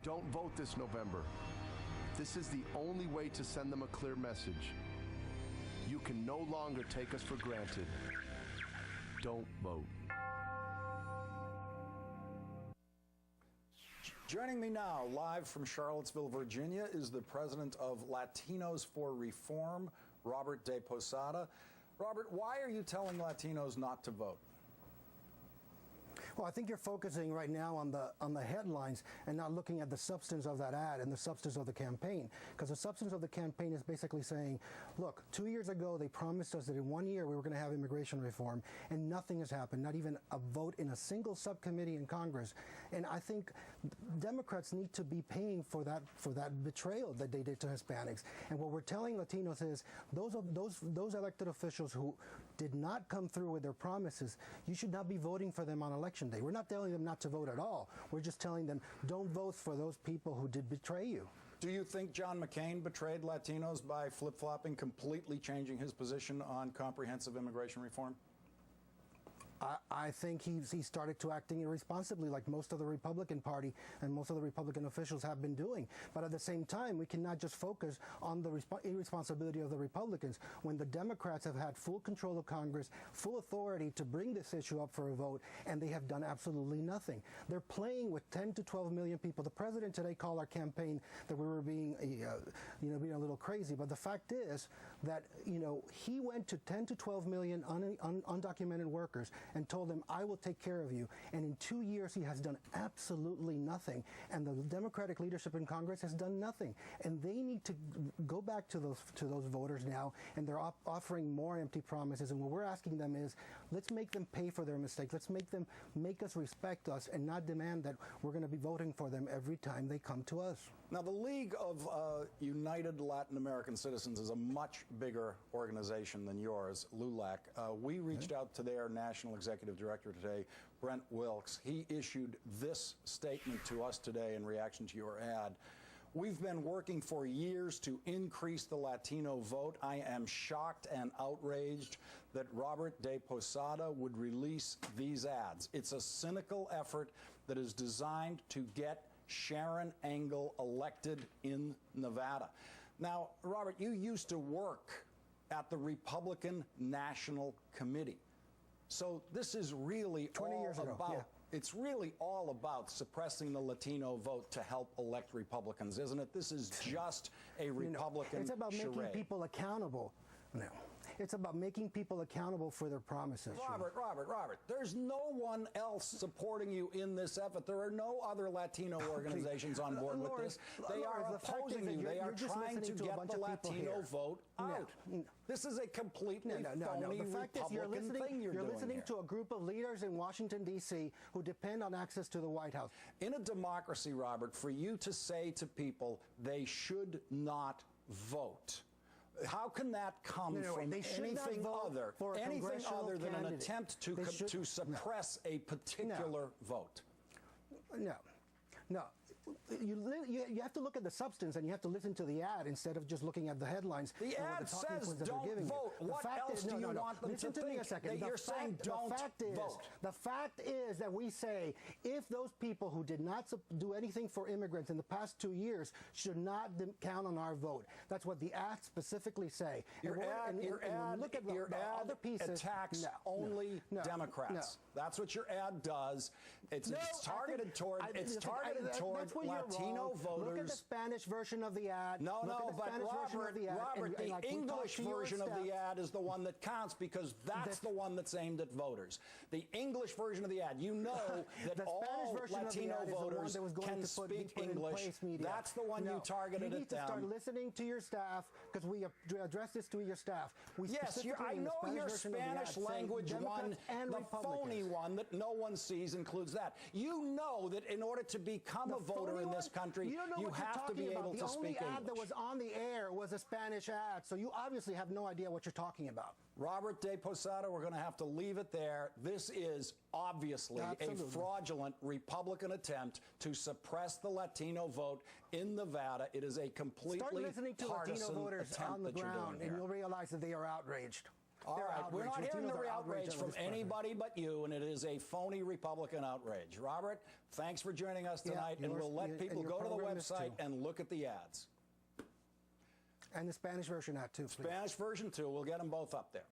Don't vote this November. This is the only way to send them a clear message. You can no longer take us for granted. Don't vote. Joining me now, live from Charlottesville, Virginia, is the president of Latinos for Reform, Robert de Posada. Robert, why are you telling Latinos not to vote? Well, I think you're focusing right now on the headlines and not looking at the substance of that ad and the substance of the campaign. Because the substance of the campaign is basically saying, look, 2 years ago they promised us that in 1 year we were going to have immigration reform, and nothing has happened, not even a vote in a single subcommittee in Congress. And I think Democrats need to be paying for that betrayal that they did to Hispanics. And what we're telling Latinos is those elected officials who did not come through with their promises, you should not be voting for them on election day. We're not telling them not to vote at all. We're just telling them don't vote for those people who did betray you. Do you think John McCain betrayed Latinos by flip-flopping, completely changing his position on comprehensive immigration reform? I think he started to acting irresponsibly, like most of the Republican Party and most of the Republican officials have been doing. But at the same time, we cannot just focus on the irresponsibility of the Republicans when the Democrats have had full control of Congress, full authority to bring this issue up for a vote, and they have done absolutely nothing. They're playing with 10 to 12 million people. The president today called our campaign that we were being a little crazy. But the fact is that he went to 10 to 12 million undocumented workers and told them, I will take care of you. And in 2 years, he has done absolutely nothing. And the Democratic leadership in Congress has done nothing. And they need to go back to those voters now, and they're offering more empty promises. And what we're asking them is, let's make them pay for their mistakes. Let's make us respect us and not demand that we're going to be voting for them every time they come to us. Now, the League of United Latin American Citizens is a much bigger organization than yours, LULAC. We reached out to their national executive director today, Brent Wilkes. He issued this statement to us today in reaction to your ad. We've been working for years to increase the Latino vote. I am shocked and outraged that Robert de Posada would release these ads. It's a cynical effort that is designed to get Sharon Engel elected in Nevada. Now, Robert, you used to work at the Republican National Committee. So this is really 20 years ago, yeah. It's really all about suppressing the Latino vote to help elect Republicans, isn't it? This is just a Republican It's about charade. making people accountable. No. It's about making people accountable for their promises. Robert, there's no one else supporting you in this effort. There are no other Latino organizations on board with this. They are opposing you. They are trying to get the Latino vote out. No. This is a completely phony The fact is Republican thing you're doing listening here. to a group of leaders in Washington, D.C. who depend on access to the White House. In a democracy, Robert, for you to say to people they should not vote, how can that come from anything other than an attempt to suppress a particular vote? No. You have to look at the substance, and you have to listen to the ad instead of just looking at the headlines. The ad says don't vote. What else do you want them to think? Listen to me a second. You're saying don't vote. The fact is that we say if those people who did not do anything for immigrants in the past 2 years should not count on our vote. That's what the ads specifically say. Your ad attacks only Democrats. That's what your ad does. It's targeted toward Latino voters. Look at the Spanish version of the ad. Robert, the English version of the ad is the one that counts because that's the one that's aimed at voters. The English version of the ad, you know that all Latino voters can speak English. That's the one you targeted at them. You need to start listening to your staff, because we address this to your staff. Yes, I know your Spanish language one, the phony one that no one sees includes that. You know that in order to become a voter in this country, you have to be able to speak English. The only ad that was on the air was a Spanish ad, so you obviously have no idea what you're talking about. Robert de Posada, we're going to have to leave it there. This is obviously a fraudulent Republican attempt to suppress the Latino vote in Nevada. It is a completely Start listening to Latino voters on the ground, and you'll realize that they are outraged. All They're right, we're outraged. not hearing the Latinos are outrage outraged from over this president. anybody but you, and it is a phony Republican outrage. Robert, thanks for joining us tonight, and we'll let people go to the website and look at the ads. And the Spanish version ad, too, please. Spanish version, too. We'll get them both up there.